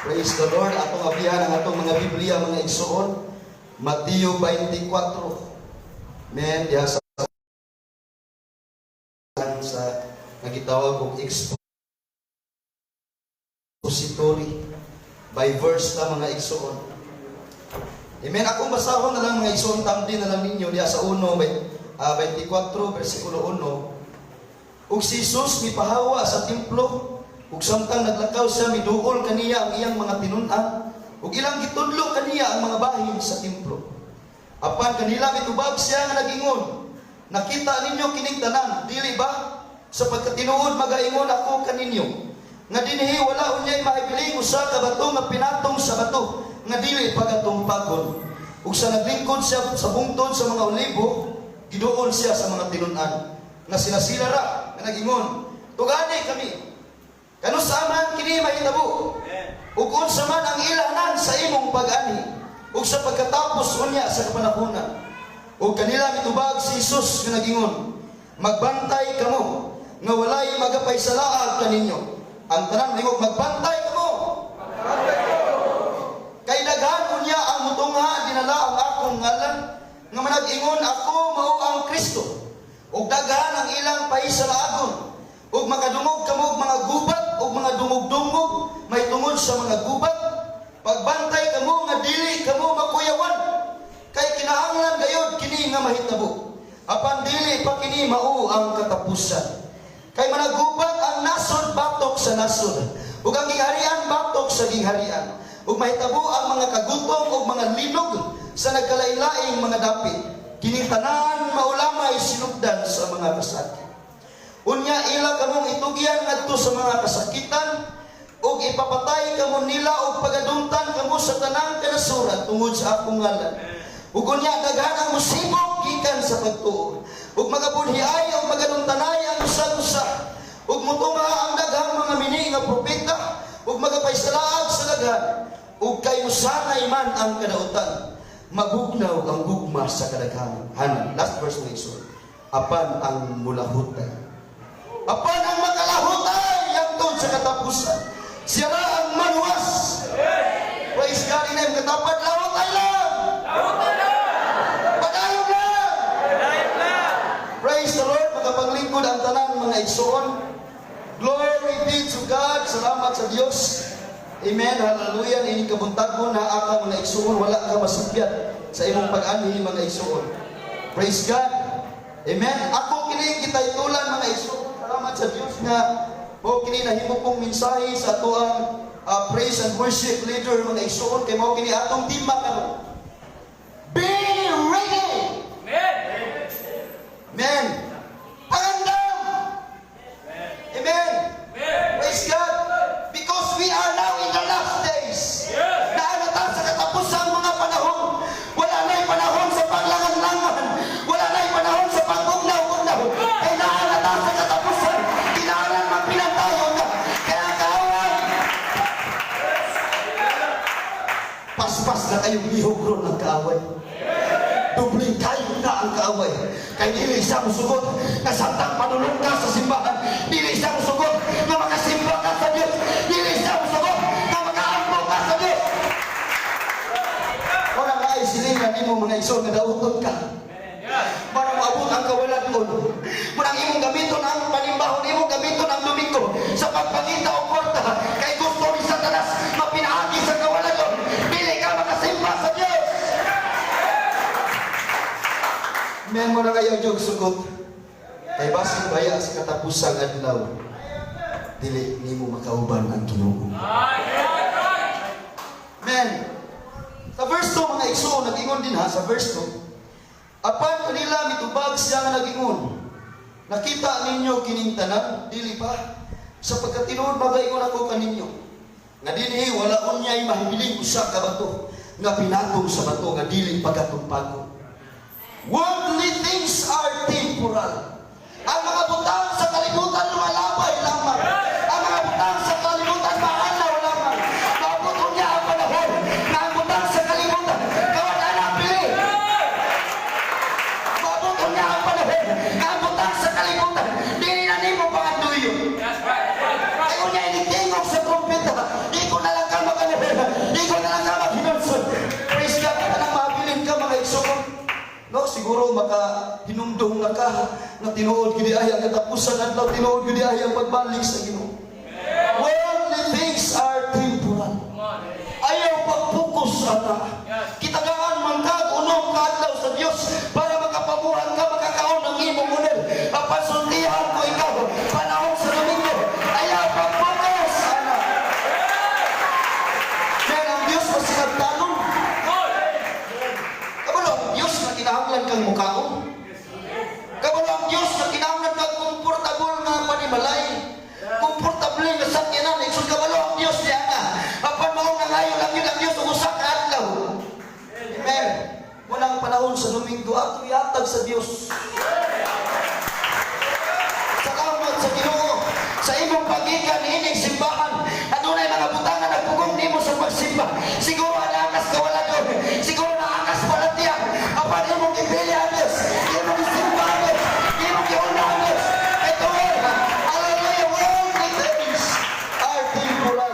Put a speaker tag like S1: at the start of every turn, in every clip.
S1: Praise the Lord. Atong abihan ang atong mga Biblia, mga igsoon. Mateo 24. Men, diha sa nagitawag kong expository by verse na mga igsoon. Amen. Akong basahon na lang mga igsoon, tamdi na lang ninyo diha sa 24 versikulo 1. Ug si Jesus mipahawa sa templo, ug samtang naglakaw siya, miduol kaniya ang iyang mga tinun-an, ug ilang gitudlo kaniya ang mga bahin sa templo. Apan kanila mitubag siya nga nagingon, nakita ninyo kining tanan, dili ba? Sa pagkatinuod magaingon ako kaninyo, nga dinhi wala unyay maibiling usa ka bato nga pinatong sa bato, nga dili pagatumpagon. Ug sa naglingkod siya sa bungtod sa mga olibo, giduol siya sa mga tinun-an, nga sinasila ra, nga nagingon, tugani kami, kano saaman kini mahitabo, ug unsa man ang ilahanan sa imong pag-ani, ug sa pagkatapos unya sa kapanahonan. Ug kanila mitubag si Jesus nga nagingon, magbantay kamo, nga walay magapay sa laag kaninyo. Ang tanan nimo magbantay kamo. Kay daghan unya ang mutungha dinala ang akong ngalan, nga manag-ingon ako mao ang Kristo. Ug daghan ang ilang pahisalaagon, ug makadungog kamo mga gubat ug mga dungog-dungog may tungod sa mga gubat. Pagbantay kamo nga dili kamo makuyawan, kay kinahanglan gayud kini nga mahitabo. Apan dili pa kini mao ang katapusan. Kay managubat ang nasod batok sa nasod, ug ang gingharian batok sa gingharian, ug mahitabo ang mga kagutom ug mga linog sa nagkalain-laing mga dapit. Kining tanan maulamay sinugdan sa mga kasakit. Unya ila kamong itugyan ngadto sa mga kasakitan, ug ipapatay kamo nila ug pagadumtan kamo sa tanang kanasuran tungod sa akong ngalan. Ug unya daghan ang musibok gikan sa pagtuo, ug magabudhiay ug magadumtanay ang usa-usa, ug mutunga ang daghang mga mini nga propeta, ug magapaysalaag sa daghan, ug kay musanay man ang kadautan, magugnaw ang gugma sa kadaghanan. Last verse ng Exod. Apan ang mulahutan, apan ang makalahutay hangtod sa katapusan, siya ra ang maluwas. Praise God. Inem katapat lahutay lang. Lahutay lang. Padayon lang. Padayon lang. Praise the Lord. Magapaglingkod ang tanan mga igsoon. Glory be to God. Salamat sa Dios. Amen. Hallelujah. Ini kabuntagon na aka mga igsoon, wala ka masupyat sa imong pag-anhi mga igsoon. Praise God. Amen. Ako kini kita itulan mga igsoon. Salamat sa Dios nga o kini nahimo kong mensahe sa atoang praise and worship leader mga igsoon, kay mao kini atong tema karon. Be ready. Amen. Amen. Pangandam. Amen. Praise God. Because we are now in the last days. Naanata sa katapusang mga panahon. Wala na'y panahon sa paglangan-langan. Wala na'y panahon sa pagbugnaw-bugnaw. Kaya naanata sa katapusan. Kinahanglan magpinantayo na. Kaya kawan. Paspas na kayong lihog ron ng kaaway. Dubling kayo na ang kaaway. Kaya dili siya musugot na santang panulong ka sa simbahan. Dili siya musugot na makasimba ka sa Diyos. Dili siya musugot na makaampo ka sa Diyos. Wala nga ay silingan mo mga igsoon na dautot ka. Para maabot ang kawalan ko. Munang imong gamiton ang panimbahon, imong gamiton ang domingo sa pagpangita o porta. Kay gusto ni Satanas mapinaagi sa kawalan ko. Dili ka makasimba sa Diyos. Men mo na kayo yung sugot. Kay basig baya sa katapusang adlaw, dili nimo makauban ang Ginoo. Men, sa verse 2 mga igsoon, nag-ingon din ha, sa verse 2. Apan kanila mitubag siya nga nag-ingon, nakita ninyo kining tanan, dili ba? Sa pagkatinuod magaingon ako kaninyo, nga dinhi wala unyay mahibiling usa ka bato, nga pinatong sa bato, nga dili pagatumpagon. Worldly things are temporal. Ang mga butang sa kalibutan lumalabay lamang. Ang mga butang sa kalibutan mahalaw lamang. Mabuto niya ang panahon na ang butang sa kalibutan kawala na pili. Mabuto niya ang panahon na ang butang sa kalibutan dili na nimo panganduyo. Ay unya initingog sa trumpeta, di ko na lang ka makanap. nagsimba ka, na tinuod gid ay ang katapusan adlaw, tinuod gid ay ang pagbalik sa Ginoo. Worldly things are temporal. Ayaw pag-focus ana. Kitagaan man ka unong kadlaw sa Dios para makapabuhan ka, makakaon ng imong unod. Papasultihan ko ikaw panahon sa Domingo. Ayaw pag-focus ana. Kaya ang Dios masinagtanong. Kabalo ang Dios na kinahanglan kang mukaon. Kabalo ang Dios na kinahanglan kang komportable nga panimalay. Komportable nga sakyanan. Isun kabalo ang Dios niya nga. Apan maong nangayon lang yun ang Dios usa ka adlaw. Amen. Walang panahon sa Domingo ato ihatag sa Dios. Salamat sa Ginoo sa imong pagikan ining simbahan. Adunay mga butangan nagpugong nimo sa pagsimba. Siguro anangas ka wala doon. Siguro naangas wala tiyak. Apan imong gipili ang Dios. Imong gisimba ang Dios. Imong giuna ang Dios. Ito hallelujah, worldly things are temporal.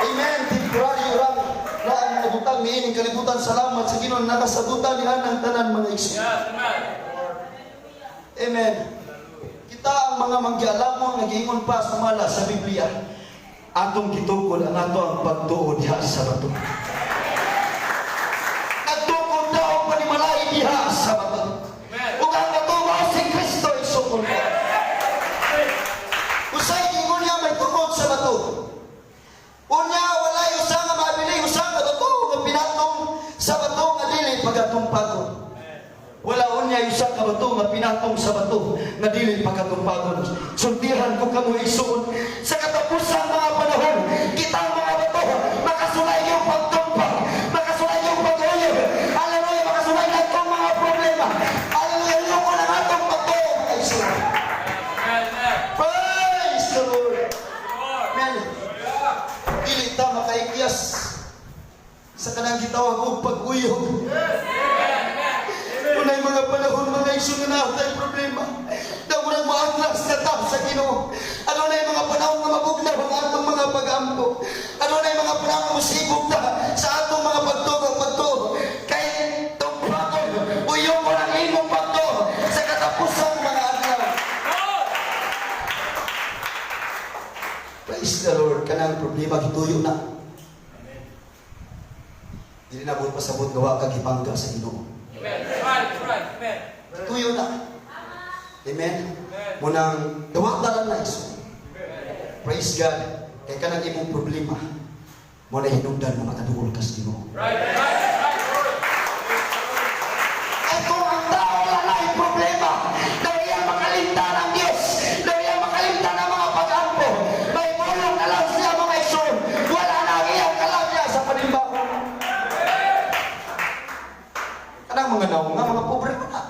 S1: Amen. Temporary orang na ang nabutang ni ining kalibutan. Salamat sa Ginoo nakasabutan niya ng tanan mga igsoon. Amen. Kita ang mga manggialamon nag-iingon pa sa mala sa Biblia. Atong gitukod ang ato ang pagtuo diha sa bato. Nagtukod daw ang panimalay diha sa bato. Ug ang bato mao si Kristo isukol ko. Usay gingon niya may tukod sa bato. Unya walay usa nga mabili usa ka bato nga pinatong sa bato nga dili pagatumpagon. Wala unya isa ka bato nga pinatong sa bato nga dili pagatumpagon. Sultihan ko kamo isuon sa katapusan mga panahon kita ang mga bato makasulay yung pagtumpag, makasulay yung pag-uyo. Hallelujah, makasulay na itong mga problema. Hallelujah, yung ko lang atong bato. Praise the Lord. Amen. Dili ta makaikyas sa kanang gitawag og pag-uyog. Unay mga panahon mga igsoon na natay problema. Daw murag maatras na ta sa Ginoo. Ano na mga panahon nga mabugnaw ang atong mga pag-ampo. Ano na mga panahon nga musibog ta sa atong mga pagtuo. Kay tumpagon, uyong ko ng imong pagtuo sa katapusan mga adlaw. Praise the Lord. Kanang problema gituyo na. Dili na buot pasabot gawa kag gipangga sa Ginoo. Amen. Tuyo na. Amen. Munang dawat-dalan na iso. Praise God. Kaya ka nang imong problema. Muna hinungdan na makaduol ka sa Ginoo. Ito ang tao na may problema. Dahil yan makalimtan ang Diyos. Dahil yan makalimtan ang mga pag-ampo. May bulong na lang siya mga isun. Wala na ang iyang kalabya sa panimbaho. Kanang mga naong nga, mga pobre ko na.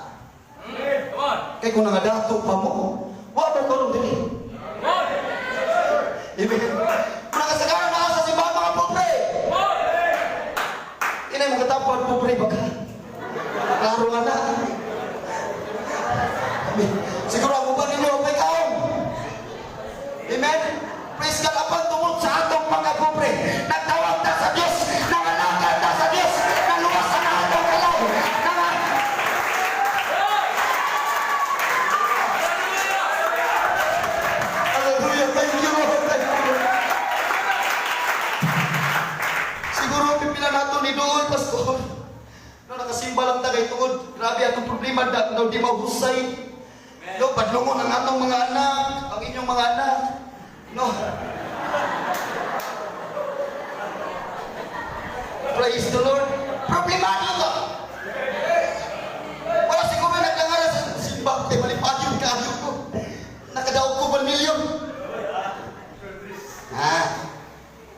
S1: Kaya kung nangadato pa mo, wala ba tulong din eh? Amen. Nakasagaran na sa simbahan mga pobre. Inay mga tapon, pobre baka. Klaro nga na. Amen. Siguro ako ba ninyo may kaon? Amen. Praise God, apan tungod sa atong mga pobre. Nagtawag na sa Diyos. Nangalakad na sa Diyos. Naluwas na atong kalaw. Hallelujah. Thank you, Lord. Thank you, Lord. Siguro pipila nato ni Dool, Pastor. No, nakasimba lang tagay tungod. Grabe atong problema daw di mahusay. No, padlungon ang atong mga anak, ang inyong mga anak. No. Praise the Lord. Problema nito. Wala siguro nagdangara sa simba. Malipagin kayo ko. Nakadaog ko 1 milyon.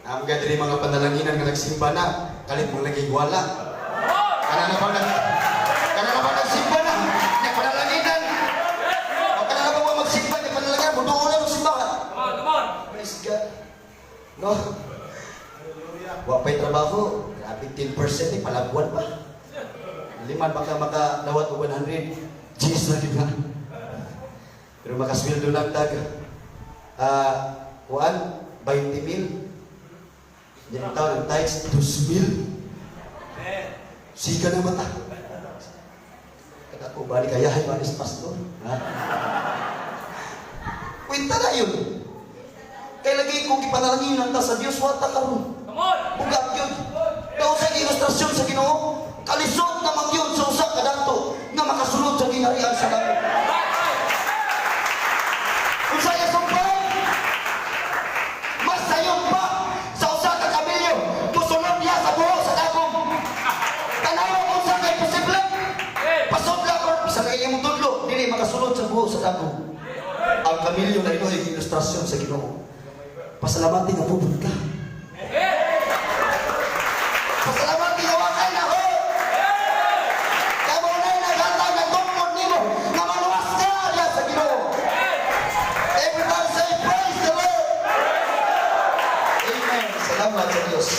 S1: Ang gadri mga panalanginan nga nagsimba na. Kalit mong naging wala. Kana na ba nagsimba na? Nagpanalanginan. O kana na ba magsimba? Nagpanalanginan. Budoon na magsimbahan. Praise God. No? Wapay trabaho. Grabe 10% eh. Palabuan pa. Liman baka makadawat o 100. Jeez na diba? Pero makasweldo lang tag. 20 mil. Yan taon ng tithes, 2 mil. Sika na mata. Ako balik kayahay manis pastor. Ha? Kwenta na yun. Kaya lagi kong ipanalangin ta sa Diyos, wata karon. Ugat yun. Daw sa ilustrasyon sa Ginoo, kalisod na magyod sa usa ka dato nga makasulod sa gingharian sa dato. Kung saya sumpay, mas sayon pa sa usa ka kamelyo, musunod niya sa buho sa dagom. Tanawa kung sa kay posible, pasodla ko, isa kay imong tudlo, dili makasulod sa buho sa dagom. Ang kamelyo na ito ay ilustrasyon sa Ginoo. Pasalamati nga pupod ka. Pasalamati nga wakay na ho. Kaya mo na naghatag ng tungkod nimo nga maluwas ka niya sa Ginoo. Everybody say praise the Lord. Amen. Salamat sa Diyos.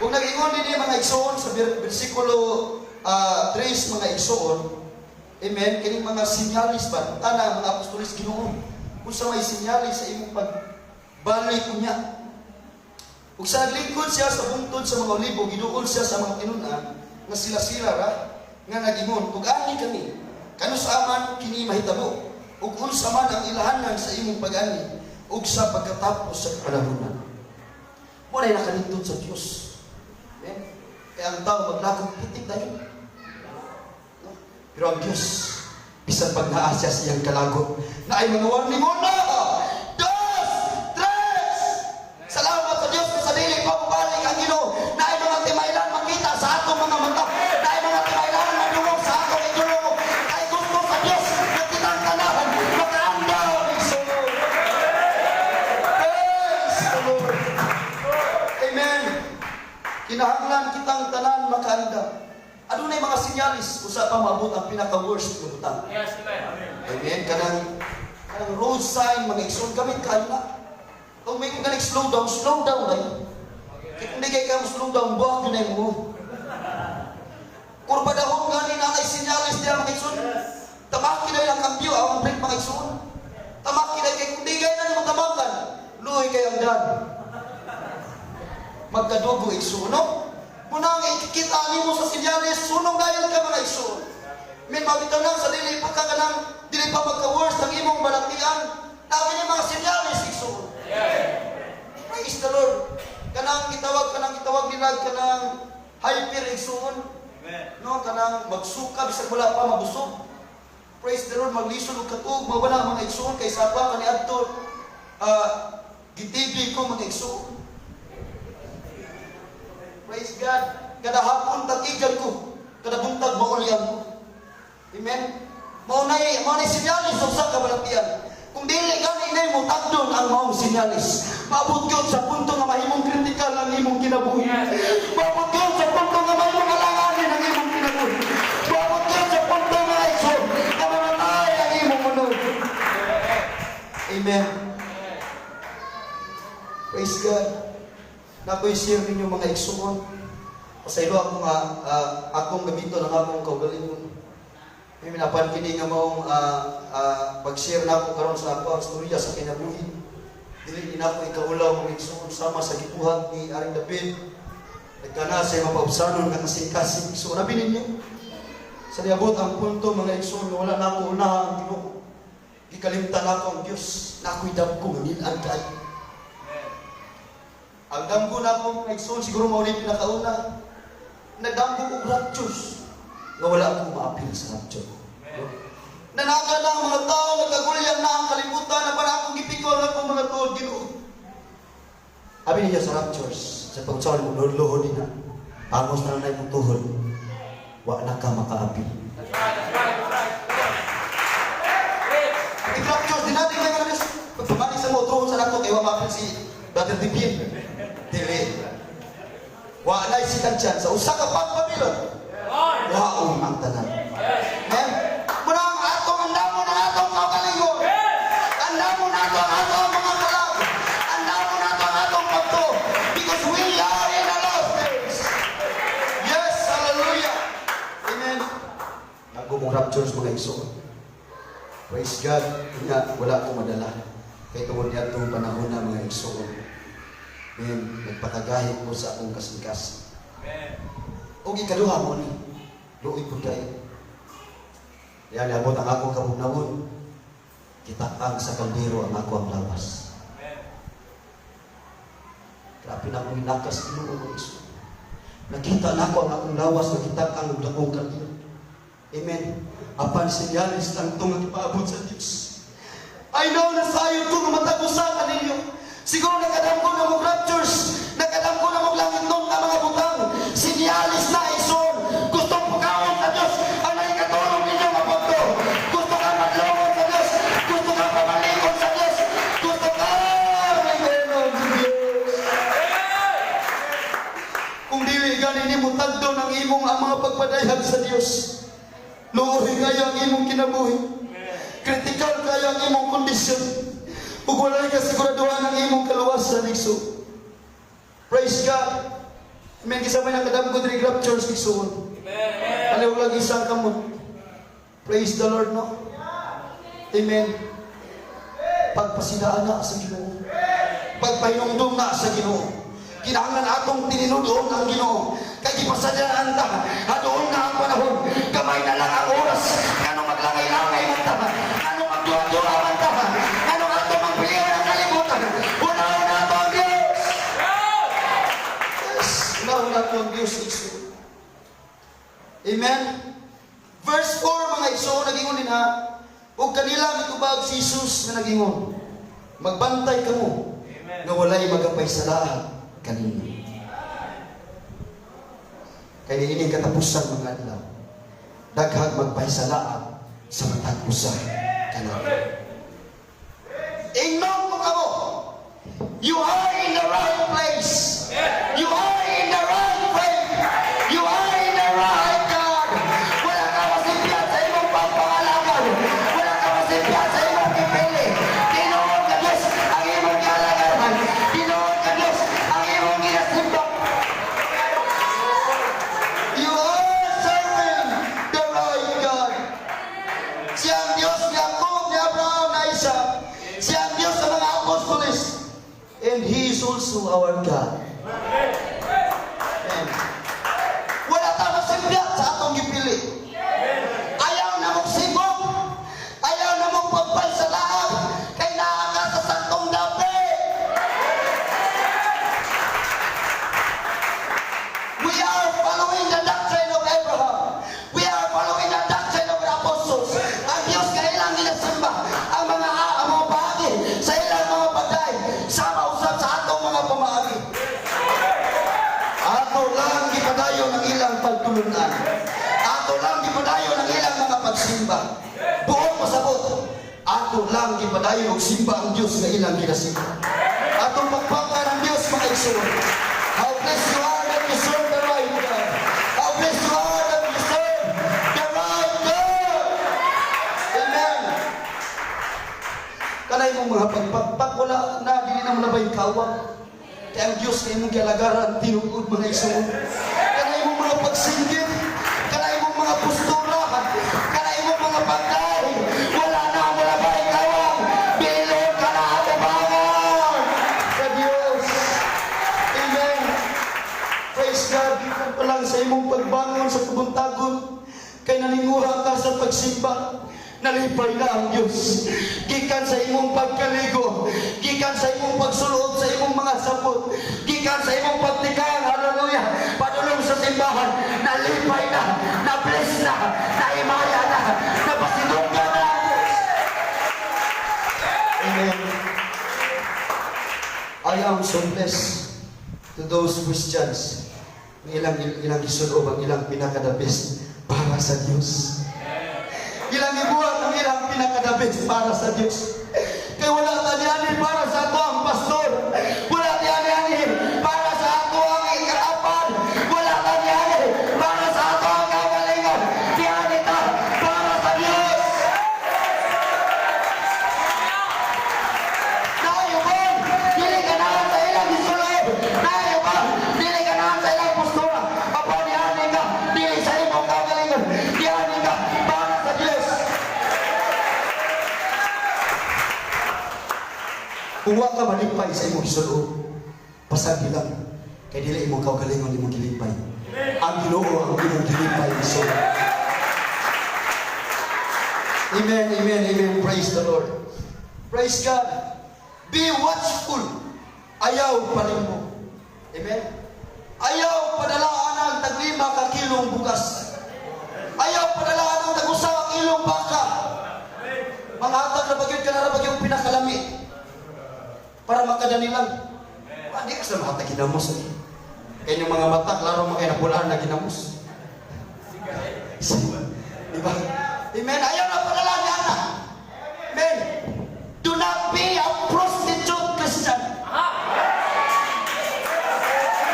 S1: Kung nag-ingon din mga igsoon sa versikulo 3 mga igsoon, amen, kining mga sinyalis ba? Tana mga apostolis Ginoo. Kung sa may sinyalis sa imong pagbalik niya. Ug sa naglingkod siya sa bungtod sa mga olibo, giduol siya sa mga tinun-an nga sila-sila ra nga nagingon, ug ani kami kanu sa aman kini mahitabo, ug unsa man ang ilahanan sa imong pag-ani ug sa pagkatapos sa panahonan. Mo na nakalingkod sa Dios. Kaya ang tao maglakad pitik tayo. Pero ang Diyos, bisan pag naasya siyang kalagot, na ay mga warning mo na! Dos! Tres! Salamat sa Diyos sa dili pabalik ang Ginoo, na ay mga timaylan makita sa atong mga mata, na ay mga timaylan madungog sa atong idulong, na ay gusto sa Diyos na kitang tanahan, makaandaw ng sunod. Praise the Lord! Amen! Kinahanglan kitang tanan makaandaw. Ano na yung mga sinyalis usa pa maabot ang pinaka-worst ng butang.
S2: Yes, amen.
S1: Amen. Kanang road sign, mga igsoon, gamit ka na. Kung may kong slow down kayo. Kaya kung di kayo slow down, buwak yun ay mo. Kurba dahon gani na kay sinyalis niya mga igsoon. Tamaki na yung kambyo, ang break mga igsoon. Tamaki na kay kung di kayo na yung matamakan, luhay kayo ang dyan. Magkadugo igsoon, no? Munang ikikita mo sa sinyalis, sunong gayon ka mga igsoon. May mabitaw lang sa dili pa ka kanang dili pa magka-worst ang imong balatian. Nabi niya mga sinyalis igsoon. Praise the Lord. Kanang itawag nila kanang hyper igsoon. No, kanang magsuka bisag wala pa mabusog. Praise the Lord, maglisod og katug mawala mga igsoon kay sapa kaniadto gitibi ko mga igsoon. Praise God. Kada hapon tag-igan ko. Kada buntag maulian ko. Amen. Maunay sinyalis sa kabalatian. Kung dili gani inay mo tagdon ang maong sinyalis. Maabot gyud sa punto nga mahimong kritikal ang imong kinabuhi. Maabot gyud sa punto nga mahimong alanganin ang imong kinabuhi. Maabot gyud sa punto nga igsoon nga mamatay ang imong mundo. Amen. Praise God. Nako'y share ninyo mga igsoon. Pasaylo ako nga, akong gamito ng akong kaugalingon. May minapan kini nga maong pag-share na ako karon sa ako ang storya sa kinabuhi. Dili din ako ikaulaw mga igsoon sama sa gibuhat ni Aring David. Nagkana sa mapaubsanon nga kasing-kasing igsoon. Nabi ninyo, sa niabot ang punto mga igsoon nga wala na ako unahan ang Ginoo. Gikalimtan ako ang Diyos na ako'y dabko manilaan kayo. Ang damgo na akong igsoon, siguro maulit pinakauna. Nagdamgo ko raptures nga wala akong maapil sa rapture. Nanaga na ang mga tao, nagkagulyang na ang kalimutan na para akong gipikon akong mga tuod Ginoo. Abi niya sa raptures, sa pagsawan mo, luhod din na. Amos na lang mong tuhod. Wa na ka makaapil. I-raptures din natin kayo mga Diyos. Pagpabalik sa mo, tuhod sa nato, kaya wa maapil si Brother Dipin. Dili. Wa na isikan dyan sa usa ka pagpabilon. Waong ang tanan. Amen? Muna ang atong andamo na atong kaugalingon. Andamo na atong mga kalaw. Andamo na atong pagto. Because we are in the last days. Yes, hallelujah. Amen. Nagumong raptures mga igsoon. Praise God. Nga, wala akong madala. Kaya tungod niya itong panahon na mga igsoon. Amen. Nagpatagahit mo sa akong kasing-kasing. O ikaduha mo ni. Luoy po tayo. Yan, abot ang akong kabugnaon. Kitaan sa kaldero ang ako ang lawas. Grabe na akong inakas Ginoo ko Isus. Nakita na ako ang akong lawas, nakita ang dakong kaldero. Amen. Apan sinyalis lang itong nagpaabot sa Diyos. I know na sayo ito na matagusan ka ninyo. Siguro nakadam ko na mong raptures, nakadam ko na mong langit nung na mga butang. Sinyalis na ison. Gustong pagkawin sa Diyos ang nakikatulong ninyo mapagdo. Gusto ka maglawon sa Diyos. Gusto ka pamalikon sa Diyos. Gusto ka may meron sa Diyos. Kung dili ganin mo tagdo ng imong ang mga pagpadayag sa Diyos, luoy kayo ang imong kinabuhi. Critical kayo ang imong kondisyon. Ug walay ka siguraduhan ang imong kaluwasan Isu. Praise God. Amen. Kisabay na kadamgo diri raptures Isu. Amen. Aliw lagi isang kamot. Praise the Lord, no? Amen. Pagpasidaan na sa Ginoo. Pagpahinungdong na sa Ginoo. Kinahanglan atong tininudon ang Ginoo. Kay gipasadaan ta, adoon na ang panahon. Gamay na lang ang oras. Ngano maglangay-langay man ta. Ngano magduwa-duwa man ta. Ngano ato magpilihan ang kalibutan. Una-una ato ang Diyos. Yes, una-una ato ang Diyos. Amen. Verse 4 mga Isu, nagingon din ha. Huwag kanila mitubag si Jesus na nagingon. Magbantay ka mo na walay magapay sa lahat kanina. Kaya ining katapusan mga adlaw. Daghang magpahisalaan sa matag usa kanila. Ingnon mo kamo. You are in the right place. You are in the right way. You are in the right God. Wala ka masipyat sa imong pagpangalaman. Wala ka masipyat sa imong pipili. Tinuod ka Diyos ang imong kalagaran. Tinuod ka Diyos ang imong ginasimba. You are serving the right God. Siyang Diyos ni Jacob, ni Abraham, na Isaac. Siyang Diyos sa mga apostoles. And He is also our God. Amen. Wala tayo masimbyat sa atong gipili. Ayaw na mong sibog. Ayaw na mong pagpansalaan. Kay naaka sa santong dapi. We are following the doctrine of Abraham. We are following the doctrine of the apostles. Ang Diyos kailang ginasimba. Ang mga bahagi sa ilang mga patay. Sama usap sa atong mga pamahagi. Ato lang gipadayon ang ilang pagtulunan. Ato lang gipadayon ang ilang mga pagsimba. Buong pasabot. Ato lang gipadayon og simba ang Diyos na ilang ginasimba. Atong pagpangkan ang Diyos mga Isu. How blessed you are that you serve the right God. How blessed you are that you serve the right God. Amen. Kanay mong mga pagpagpag wala na, dili na mo na ba yung kawang? Kaya ang Diyos na imong kalagaran, tinugod mga Isu. Kanay mong mga pagsinggit, kanay mong mga postura, kanay mong mga pagkain, wala na mo na ba yung kawang? Bilog ka na atabangan sa Diyos. Amen. Praise God. Gikan pa lang sa imong pagbangon sa kabuntagon, kay naningura ka sa pagsimba. Nalipay na ang Diyos. Gikan sa imong pagkaligo, gikan sa imong pagsulod sa imong mga sapot, gikan sa imong pagtikang, hallelujah, padulong sa simbahan, nalipay na, na-bless na, naimaya na, napasidunggan na ang Diyos. Amen. I am so blessed to those Christians na ilang isunob ang ilang pinakadabis para sa Diyos. Ilang ibuhat ang ilang pinakadabis para sa Diyos. Kaya wala tanianin para sa ato ang pastor. Wala tanianin para sa ato ang ikarapan. Wala tanianin para sa ato ang kagalingan. Tiyanita para sa Diyos. Nayuban, dili ka na sa ilang isulob. Nayuban, dili ka na sa ilang postura. Apa niyanin ka, dili sa imong kagalingan. Tiyanin ka para sa Diyos. Kung wa ka malipay sa imong isulob, pasabi lang, kay dili imong kaugalingon imong gilipay. Ang Ginoo ang imong gilipay isulob. Amen, amen, amen. Praise the Lord. Praise God. Be watchful. Ayaw palimbo. Amen. Ayaw padalaan ang tag-5 ka kilong bukas. Ayaw padalaan ang tag-1 ka kilong baka. Mga hatag na bagyod ka na bagyong pinakalami. Para makadani lang. Hindi ka sa mahatag ginamos. Kaya yung mga mata, klaro mga inapulaan na ginamos. Diba? Amen. Ayaw na padalaan yan na. Amen. Do not be a prostitute Christian.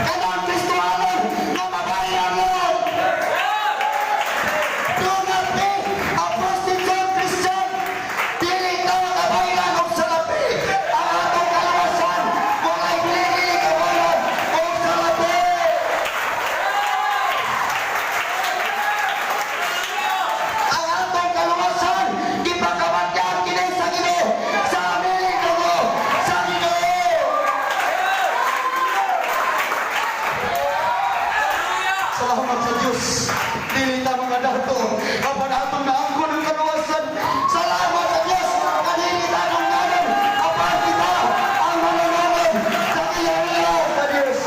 S1: Kanang Kristohanon na mabayan mo. Do not be a prostitute Christian. Dili ka makabayan o salapi. Ang atong kalawasan, walay dili kabayan o salapi. Ang atong kalawasan, gipakabagyan kini sa Ginoo. Sa amiling dugo, sa Ginoo. Salamat sa Diyos. Dili ta mga dato. Apan atong naangkon ang kaluwasan. Salamat sa Diyos. Kanili ta ng nanon. Apan kita ang manananon sa iyang ilaw sa Diyos.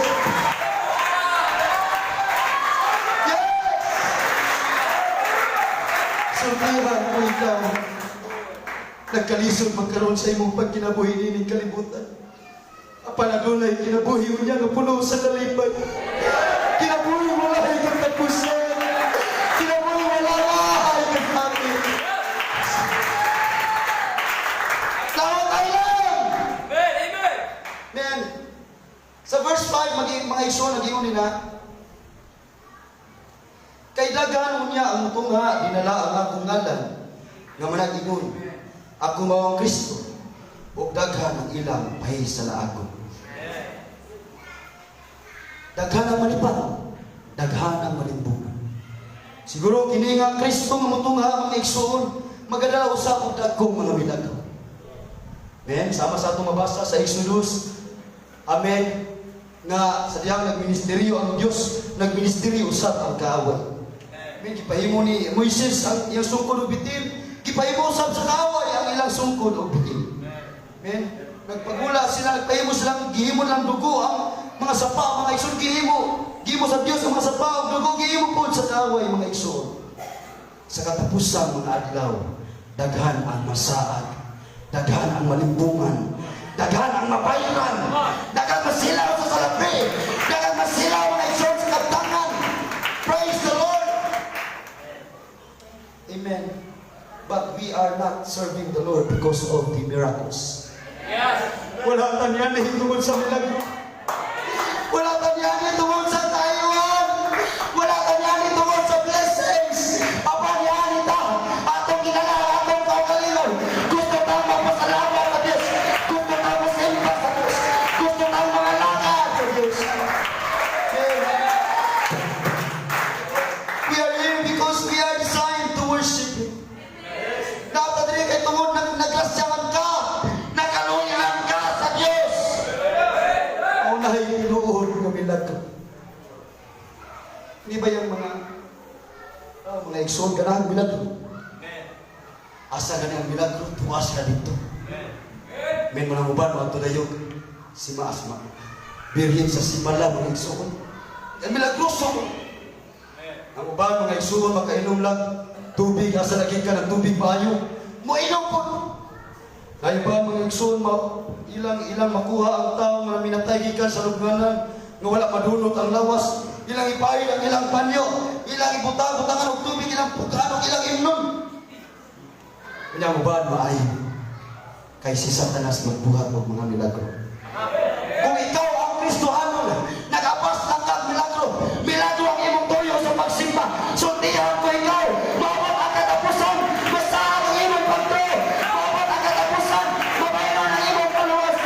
S1: Yes! Sultihan mo ikaw. Nagkalisod magkaroon sa imong pagkinabuhi nining kalibutan. Apan adunay kinabuhi mo niya nga puno sa dalipay. Kinabuhi mo lahay kang tapusan. Kinabuhi mo lahay kang hati. Lawat ay lang!
S2: Amen.
S1: Man, sa verse 5, mga iso, nag-iunin na, kay daghan niya ang tungha, dinala ang akong ngalan, nga manag-ingon, ako mao ang Kristo, o daghan ang ilang pahisalaakon. Daghan ang malipad, daghan ang malimbugan. Siguro kini nga Kristo nga mutungha mga igsoon, magadala usab og dagkong mga milagro. Amen. Sama sa atong mabasa sa Exodus. Amen. Nga sa diyang nagministeryo ang Dios, nagministeryo usab ang kaaway. Amen. Gipahimo ni Moises ang iyang sungkod ug bitin, gipahimo usab sa kaaway ang ilang sungkod ug bitin. Amen. Nagpagula sila, nagpahimo silang gihimo lang dugo ang mga sapa, mga igsoon gihimo. Gihimo sa Dios ang mga sapa ug dugo gihimo pod sa kaaway mga igsoon. Sa katapusan mga adlaw, daghan ang masaad, daghan ang malimbungan, daghan ang mabayaran, daghan masilaw sa salapi, daghan masilaw mga igsoon sa kabtangan. Praise the Lord. Amen. But we are not serving the Lord because of the miracles.
S2: Yes.
S1: Wala tanyan na hitungod sa milagro. Wala tanyan na hitungod sa Taiwan. Wala tanyan na hitungod sa blessings. Apa yan ita? Atong ginala, atong kaugalingon. Gusto tang magpasalamat sa Diyos. Gusto tang masimba sa Diyos. Gusto tang mga lakad sa Diyos. We are here because we are designed to worship Him. Dapat rin kay tungod naglasyahan ka. Nakaluyan ka sa Diyos. Unahin tinuod ng milagro. Hindi ba yung mga igsoon ka na ang milagro? Asa ka na ang milagro, tuwas ka dito. May mga uban, mga tunayog, si Maasma. Birhin sa simala, mga igsoon. Ang milagroso. Ang uban, mga igsoon, makainom lang. Tubig, asa lagi ka ng tubig maayo. Moinom po. Kaya ba mga igsoon, ilang makuha ang tao na minatay gikan sa lugnanan nga wala madunot ang lawas, ilang ipail ang ilang panyo, ilang ibutang-butangan og tubig, ilang pukaan og ilang imnon. Kanya mo ba maayo? Kay si Satanas magbuhat og mga milagro. Kung ikaw ang Kristohanon, nagapas lang kang milagro, milagro ang imong tuyo sa pagsimba. Sundihan ko ikaw, bawat ang katapusan, basta ang imong pagtuyo, bawat ang katapusan, mabayaran ang imong paluwas.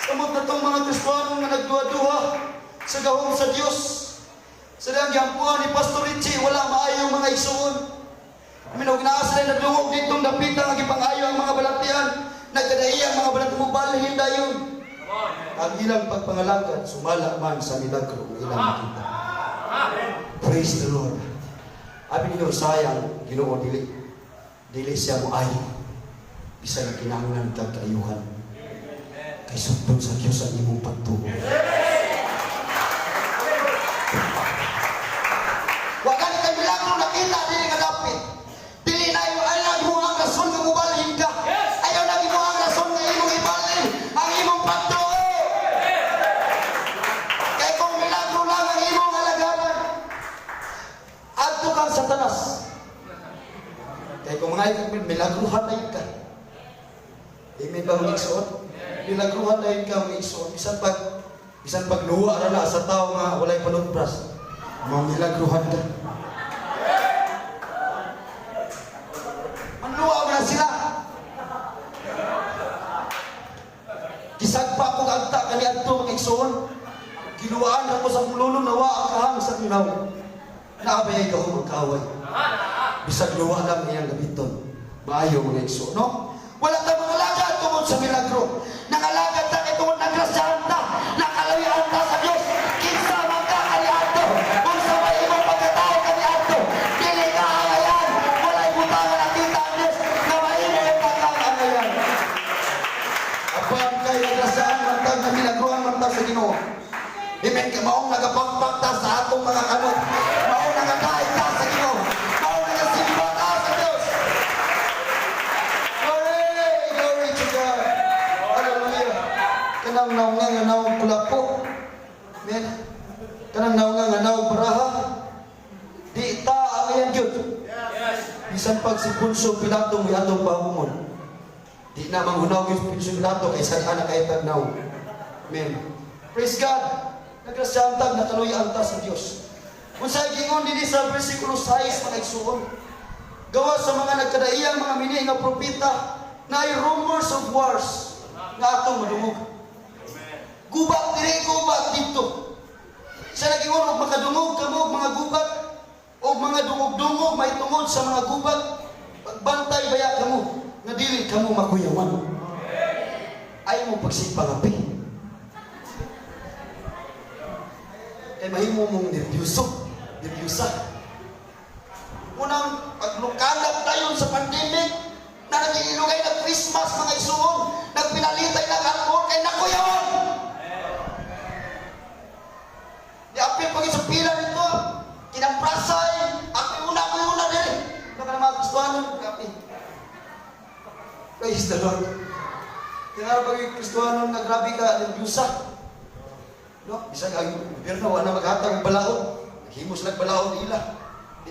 S1: Samot na itong mga Kristohanon na nagduha-duha sa gahom sa Diyos. Sa dang giampuan ni Pastor Richie, wala maayong mga igsoon. Minog na sila nagdungog ditong dapita nga gipangayo ang mga balatian. Nagkadaiya ang mga balatian mo balhin dayon. Ang ilang pagpangalangkan, sumala man sa milagro ng ilang makita. Praise the Lord. Abi ninyo sayang, Ginoo dili siya mo ayo. Bisag kinahanglan kag kaayuhan. Kay sugtong sa Dios ang imong pagtuo. Wa gani kay milagro nakita dili nga dapit. Dili na yung ayaw mo ang rason nga mubalhin ka. Ayaw na mo ang rason nga imong ibalhin ang imong pagtuo. Kay kung milagro lang ang imong alagaran, adto kang Satanas. Kay kung mga milagruhan na yun ka. Amen ba ang igsoon? Milagruhan na yun ka ang igsoon. Bisan pag luwa na sa tao nga walay panutpras. Mga milagruhan ka. Manluwa mo na sila. Gisagpa kong agta kaniadto mga igsoon. Giluwaan ako sa pululo na wa ang kahang sa minaw. Naabay ka ho magkaway. Bisag luwa lang iyang gabiton. Maayo mga igsoon, no? Wala ka mga lagad tungod sa milagro. Nangalagad ta kay tungod ng grasyahan ta. Nakalawian ta sa Diyos. Kinsa man ka kaniadto. Kung sa may imong pagkatao kaniadto. Dili ka hangayan. Wala'y butangan ang kita ang Diyos. Na maimo yung pagkakangayan. Apan kay grasyahan man ta na milagrohan man ta sa Ginoo. Amen ka maong nagapagpag ta sa atong mga kamot. Maong nagadaig ta sa Ginoo. Maong nagasimba ta sa Diyos. Glory to God. Hallelujah. Kanang naunga nga naong kulapo. Amen. Kanang naunga nga naong baraha. Di ta ang iyan yun. Bisan pag si Punso Pilato may atong pahumon. Di na manghunaw yung Punso Pilato kay saan anak ay tagnaw. Amen. Praise God. Nagrasyaantag na kaluyan ta sa Diyos. Kung sa gingon din sa versikulo 6 mga igsuon. Gawa sa mga nagkadaiyang mga mini nga propeta na ay rumors of wars nga atong madungog. Gubat diri gubat dito. Sa nagingon og makadungog kamo mga gubat o mga dungog-dungog may tungod sa mga gubat. Pagbantay baya kamo nga dili kamo makuyawan. Ay mo pagsipang-api. Kaya mahimo mong nervyusa. Unang paglukanap tayo sa pandemic na nag-iilugay ng Christmas mga isuon, nagpinalitay ng alcohol kay nakuyawan. Di apil pag sa pila nito, kinamprasay, apil una din. Ano ka na mga Kristohanon? Apil. Praise the Lord. Kaya pag yung Kristohanon na grabe ka, nervyusa. No, bisag ang gobyerno wala maghatag og balaod. Naghimos lang balaod ila.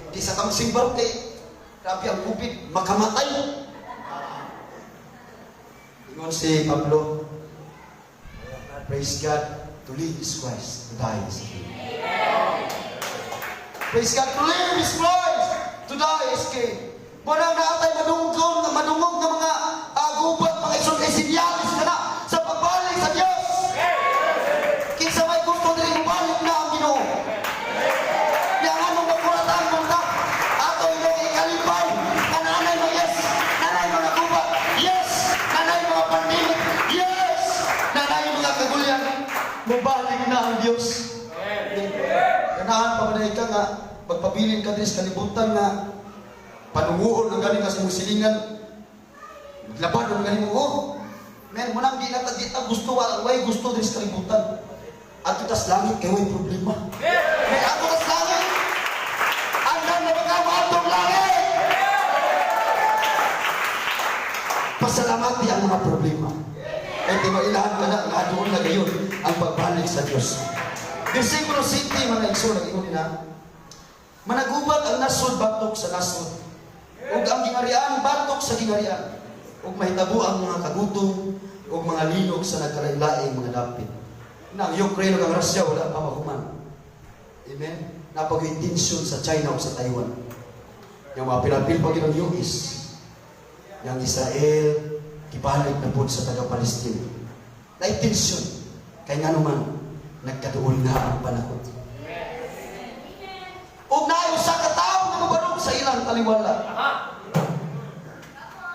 S1: Di sa kamsing barok kay grabe ang COVID makamatay. Ingon si Pablo, praise God, to live is Christ, to die is gain. Praise God, to live is Christ, to die is gain. Muna naatay madungog nga mga gubat, mga isong kay sinyalis ka na sa pagbalik sa Diyos. Kinsa may gusto dili balik na ang Ginoo. Yang anong makuratan mo ta? Ato yung ikalipay. Nanay mo yes. Nanay mga gubat. Yes. Nanay mga pandemic. Yes. Nanay mga kagulyan. Mabalik na ang Diyos. Ganahan pa man ka nga magpabilin ka din sa kalibutan nga panunguon ang galing ka sa musilingan. Laban ang galing mo. Men, munang di natagita gusto way gusto din sa kalibutan. At tas langit kay way problema. May ato tas langit. Andan na magkama atong langit. Pasalamati ang mga problema. Kaya tinailahan ka na nga doon na gayon ang pagbalik sa Diyos. Versikulo 7 mga igsoon nag-ingon na managubat ang nasod batok sa nasod. Ug ang gingarian batok sa gingarian. Ug mahitabo ang mga kagutom ug mga linog sa nagkalain-laing mga dapit. Nang Ukraine ug Russia wala pa mahuman. Amen. Napagay tension sa China ug sa Taiwan. Yung mga pinapil pa ng US. Yang Israel kibalik na po sa taga-Palestine. Na tension. Kaya nga naman nagkaduol na ang panahon. Ug naay usa ka tawo nga mabarog sa ilang taliwala.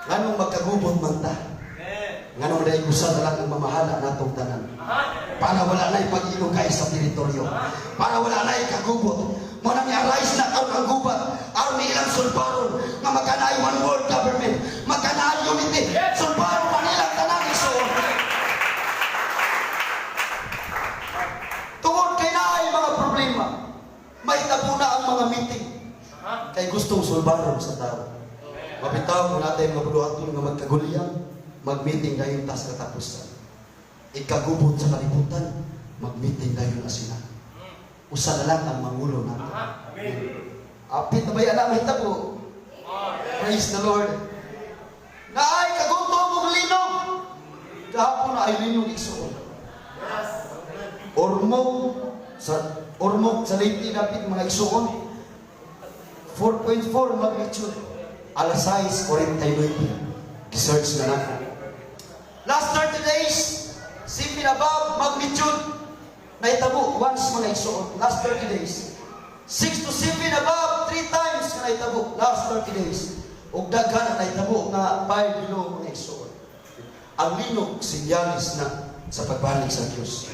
S1: Nganong magkagubot man ta. Nganong dahil gusa na lang ang mamahala natong tanan. Para wala na ipag-ilugay sa teritoryo. Para wala na ikagubot. mo nang i-arise na ang gubat aron ilang sulbaron nga magkanaay one world government, magkanaay unity, sulbaron pa nilang tanang igsoon. Tungod kay naay mga problema, may tabo na ang mga meeting kay gustong sulbaron sa tao. Mabitaw kung natin mga buduhaton nga magkaguliyang, mag-meeting dayon tas katapusan. Ikagubot sa kalibutan, mag-meeting dayon asina. Usa na lang ang mangulo natin. Apit na ba yan ang hitabo? Praise the Lord. Naay kagutom og linog. Gahapon na ay linog igsoon. Ormog sa lately napit mga igsoon. 4.4 magnitude. Alas 6:49. Research na lang. Last 30 days, simply above magnitude na itabo once mga igsoon. Last 30 days. 6 to 7 above 3 times na itabo. Last 30 days. Ug daghan na itabo na 5 below mga igsoon. Ang linog sinyalis na sa pagbalik sa Diyos.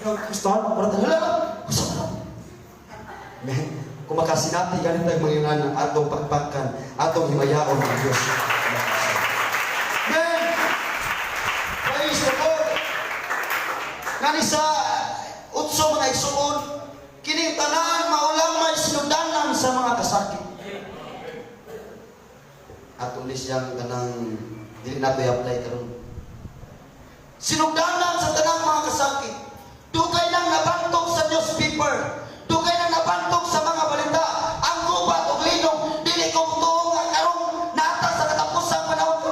S1: Gusto mo para talaga? Gusto mo. Amen. Kung makasinati ganit ang mga yunan atong pagpagkan, atong himayaon ng Diyos. Amen. Praise the Lord. Ngani sa utso mga igsoon, kining tanan maulang may sinugdanan sa mga kasakit. Atong lisyang kanang dili nato i-apply karon. Sinugdanan sa tanang mga kasakit. Dugay lang nabantog sa newspaper. Dugay lang nabantog sa mga balita. Ang gubat o linog, dili ko mutuo nga karon naatas sa katapusang panahon ko.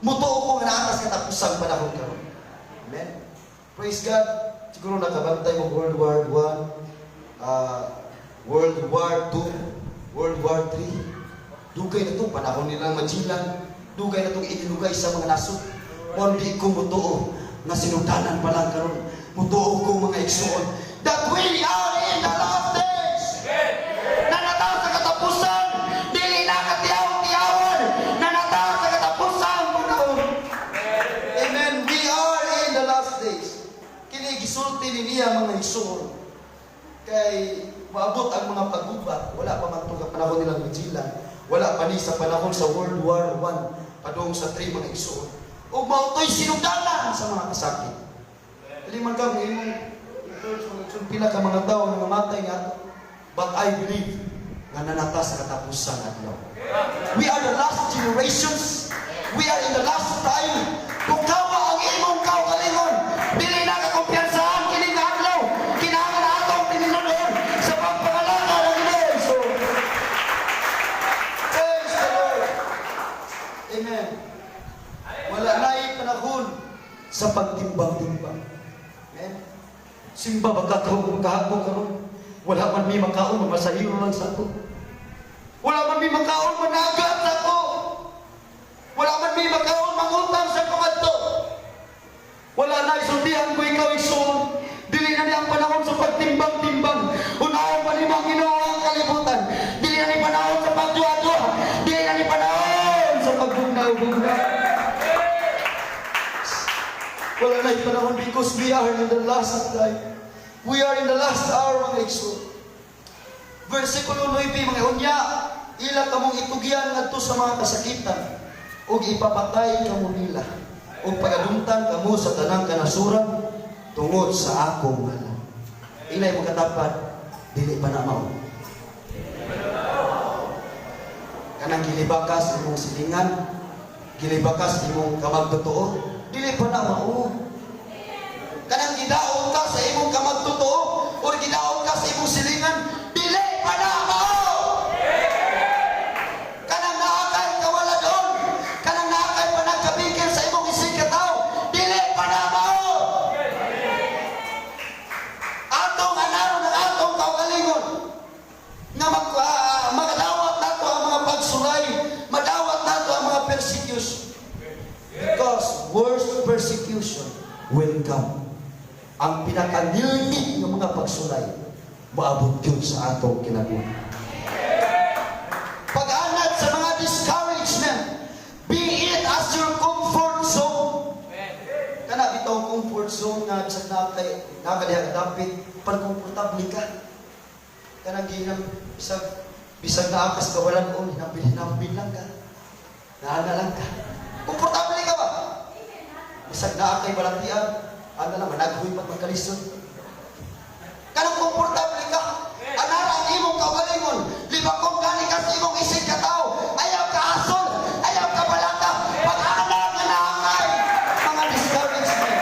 S1: Mutuo ko nga naatas sa katapusang panahon karon. Amen. Praise God. Siguro nakabantay mo World War I, World War II, World War III. Dugay na ito, panahon nilang Magellan. Dugay na itong inilugay sa mga nasod. Hindi ko mutuo na sinugdanan pa lang karon. Mutuo ko mga igsoon that we are in the last days. Nanataw sa katapusan, dili na katiyaw-tiyawan. Nanataw sa katapusan panahon. Amen. We are in the last days. Kini gisulti niya mga igsoon. Kay maabot ang mga paggubat. Wala pa man itong panahon nilang Magellan. Wala pa ni sa panahon sa World War I. Padung sa 3 mga igsoon. O mautoy sinugdanan sa mga kasakit. Dili man ka imong pila ka mga tao nga mamatay nga, but I believe nga nanata sa katapusan adlaw. We are the last generations. We are in the last time. Kung kawa ang imong kaugalingon, dili na ka kumpiyansahan kini nga adlaw. Kinahanglan atong tinuod sa pagpangalangan ng Dios. So, praise the Lord. Amen. Wala na'y panahon sa pagtimbang-timbang. Amen. Simba magkakaroon karon. Wala man may makaon, masahiro lang sa to. Wala man may makaon, managat sa to. Wala man may makaon, mangutang sa kumadto. Wala na isultihan ko ikaw igsoon. Dili na niya ang panahon sa pagtimbang-timbang. Unahon pa ni mga Ginoo ang kalibutan. Dili na ni panahon sa pagduwa-duwa. Dili na ni panahon sa pagbugnaw-bugnaw. Wala na yung panahon because we are in the last time. We are in the last hour mga igsoon. Versikulo 9 mga unya, ila kamong itugyan ngadto sa mga kasakitan ug ipapatay kamo nila ug pagadumtan kamo sa tanang kanasuran tungod sa akong ngalan. Ilay magkatapat dili pa na mao. Kanang gilibakas imong silingan, gilibakas imong kamagtotoo, dili pa na mao. Kanang gidaon ka sa imong kamagtotoo o gidaon ka sa imong silingan, dili pa na mao. Kanang naakay kawala doon, kanang naakay panagkabigil sa imong isig kataw, dili pa na mao. Atong anaro ng atong kaugalingon nga magadawat nato ang mga pagsulay, madawat nato ang mga persecution. Because worst persecution will come. Ang pinakalilit ng mga pagsulay, maabot yun sa atong kinabuhi. Pag-anad sa mga discouragement, be it as your comfort zone. Kana bitaw comfort zone nga sa nakadapit, pag-komportable ka. Kanang ginam, bisag na akas kawalan ko, hinapin lang ka. Naana lang ka. Komportable ka ba? Bisag na akay balantian, ano lang, managhoy pat magkalisod. Kanang komportable ka. Anara ang imong kaugalingon, libakong gani ka sa imong isip ka tao, ayaw ka asol, ayaw ka balaka, pag-anak na naangay, mga discouragement.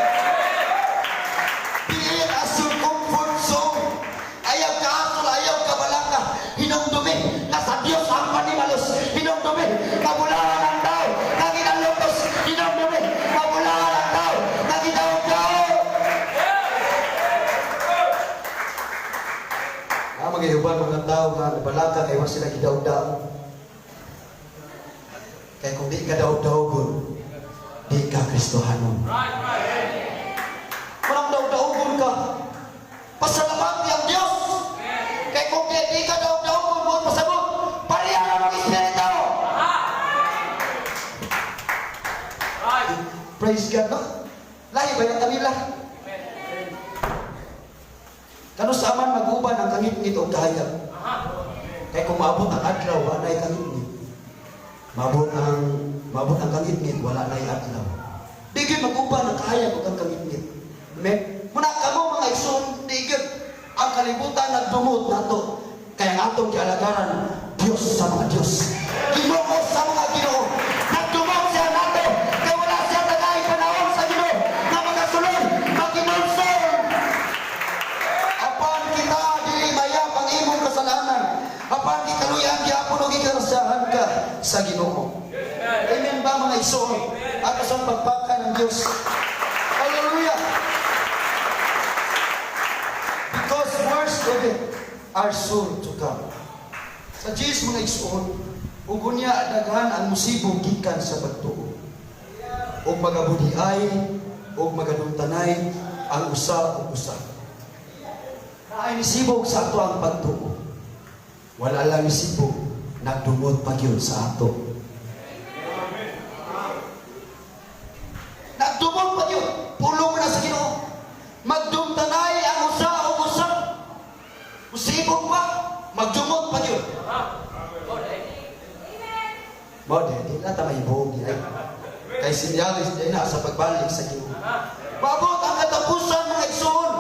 S1: Be it as your comfort zone. Ayaw ka asol, ayaw ka balaka, hinumdumi, nasa Diyos ang manimalos, hinumdumi, kabulahan ang tao, naginalokos, hinumdumi, kabulahan ang tao, nagitaw-taw. Mag-iuban mga tao nga balaka kay wa sila gidaw-daw. Kaya kung di ka daw-dawgon, di ka Kristohanon. Kung daw-dawgon ka, pasalamati ang Diyos. Kaya kung di ka daw-dawgon mo, pasabot, parihan ang Espiritu. Praise God ba? Lahi ba yung kanila? Kano sa aman mag-uban ang kangit-ngit o kahayag. Kaya kung maabot ang adlaw, wala na'y kangit-ngit. Maabot ang kangit-ngit, wala na'y adlaw. Digid mag-uban ang kahayag o ang kangit-ngit. Amen? Muna ka mo mga igsoon, digid. Ang kalibutan nagdumot na ito. Kaya nga itong kialagaran, Diyos sa mga Diyos. Ginoo sa mga Ginoo. Nagdumot siya nato. Kaya wala siya tagay panahon sa Ginoo. Na magasulod, maginulsol. Apan kita dili mayap ang imong kasalanan. Apan gikaluyan gyapon og gikarasahan ka sa Ginoo. Amen ba mga igsoon? Ato sa pagpaka ng Dios. Hallelujah. Because words of it are sure to come. Sa Diyos mga igsoon, ug unya daghan ang musibong gikan sa pagtuo. Ug magabudiay ug magadumtanay ang usa ug usa. Ay nisibog sa ato ang pagtuo. Wala lang nisibog, nagdumot pa yun sa ato. Nagdumot pa yun, pulong mo na sa Ginoo. Magdumtanay ang usa o usa. Musibog pa, magdumot pa yun. Bode, di na tamay ibog. Kay sinyalis din na sa pagbalik sa Ginoo. Mabot ang katapusan mga igsoon.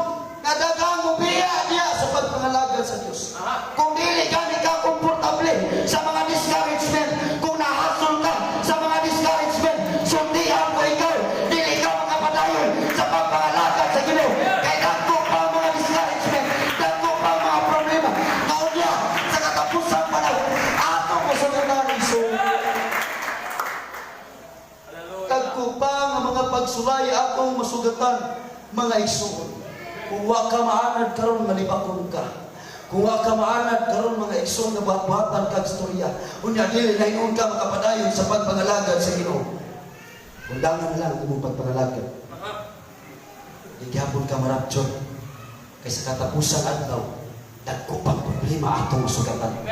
S1: Nadagang mubiya niya sa pagpangalagad sa Diyos. Kung dili gani ka komportable sa mga discouragement, kung nahasol ka sa mga discouragement, sundihan mo ikaw, dili ka makapadayon sa pagpangalagad sa Ginoo. Kaya dagko pa mga discouragement, dagko pa mga problema. Ngayon sa katapusan pa na, ato mo sa mga igsoon. Dagko pa nga mga pagsulay atong masugatan, mga igsoon. Kung wa ka maanad karon malibakon ka. Kung wa ka maanad karon mga igsoon nga buhat-buhatan kag istorya. Unya dili na ingon ka makapadayon sa pagpangalagad sa Ginoo. Undangan lang imong pagpangalagad. Di gyapon ka maraption. Kay sa katapusan adlaw, dagko pang problema atong masugatan.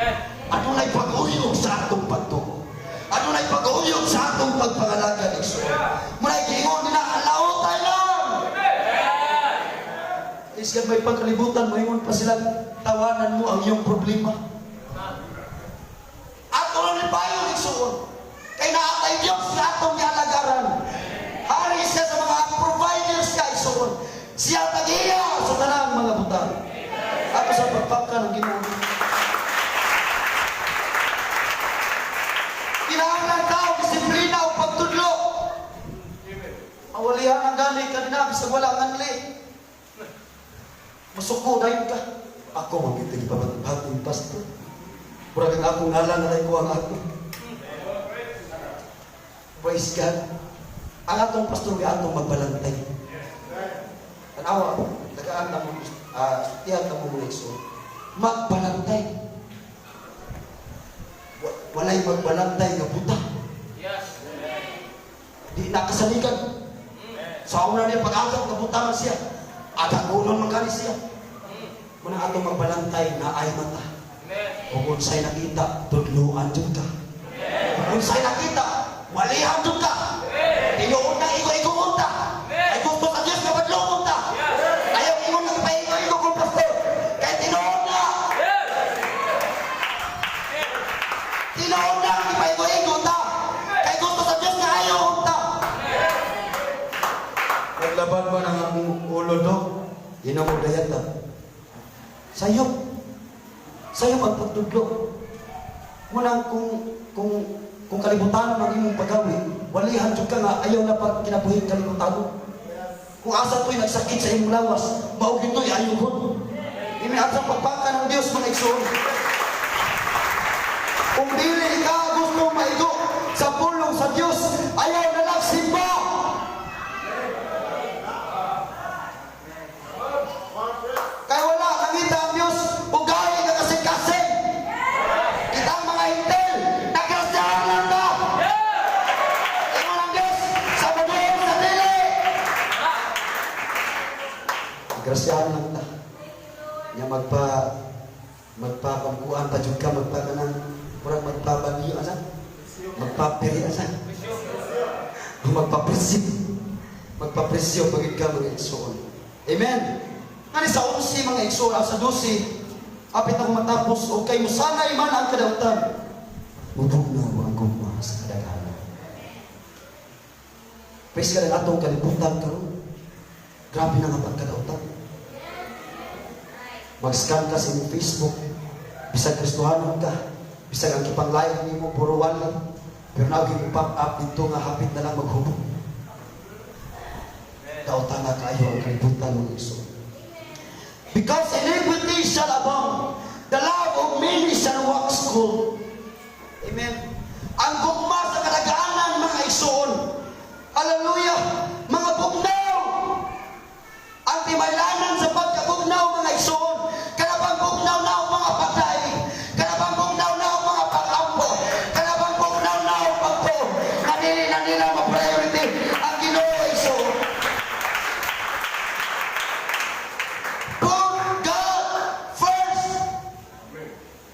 S1: Adunay pag-uyog sa atong pagtuo. Adunay pag-uyog sa atong pagpangalagad igsoon. Muna giingon nila alaw tayo lang. Iskan may pagkalibutan, mayroon pa sila, tawanan mo ang iyong problema. Ato lang ni Bayo, igsoon. Kay naatay Diyos na atong nialagaran. Hari siya sa mga providers ka, igsoon. Siya tagiya sa tanang mga butang. Ato sa pagpaka ng Ginoo. Kinahanglan tao, disiplina o pagtudlo. Awalihan ang gali kanina, bisag wala ang anli. Masuko dayon ka. Ako magkitig pabatong pastor. Murag ang akong ngalan na ko ang ato. Praise God. Ang atong pastor ay atong magbalantay. Tanawa, tagaan na mo, tiyan na mo muli so. Magbalantay. Walay magbalantay nga buta. Di nakasaligan. Sa una niya pag-agap nga buta man siya. Agak unon magkali siya. Muna atong magbalantay na ay mata. Kung unsay nakita, tudluan dyan ka. Kung unsay nakita, walihan dyan ka. Tinuon na igo-igoon ta. Ay gusto sa Diyos na badloon ta. Ayaw ingon na ipaingo-igo kong pastor. Kaya tinuon na. Naglaban ba ng among ulo do? Yun ang dayat lang. Sayop. Sayop ang pagtudlo. Munang kung kalibutan ang imong paggawi, walihan jud ka nga ayaw na pag kinabuhi kalibutan. Kung asa to'y nagsakit sa imong lawas, mao gito'y ayuhon. Imi asa pagpaka ng Dios mga igsoon. Kung dili ka gusto maigo sa pulong sa Dios, ayaw na lang simba. Kaya wala nakita ang Dios, ugahi ka kasing-kasing. Kitang mga hintel, nagrasyahan lang ka. Ingon ang Dios, sa mabuhay sa dili. Nagrasyahan lang ka. Nya magpapamkuan pa jud ka magpakanan murag magpabaniyo asa magpapiri asa magpapresyo pagid ka mga igsoon. Amen. Ani sa 11 mga igsoon sa 12 apit na matapos o kay musanay man ang kadautan ubog na ang gugma sa kadaghanan. Praise God atong kalibutan karon. Grabe na nga pagkadautan. Mag-scan ka sa Facebook, bisag Kristohanon ka, bisag ang kipang-live ni mo, puro wala. Pero naging pop up dito nga hapit na lang maghubog. Kautan na kayo ang kalibutan ng Iso. Because iniquity shall abound, the love of many shall wax cold. Amen. Ang gugma sa kalagaanan mga Isoon. Hallelujah. Mga bugnaw. Ang timalanan sa pagkabugnaw mga Isoon. Kanabang bugnaw na ang mga patay. Kanabang bugnaw na ang mga pag-ampo. Kanabang bugnaw na ang pagpo. Kanili na nila ma-priority ang Ginoo Isoon. Put God first.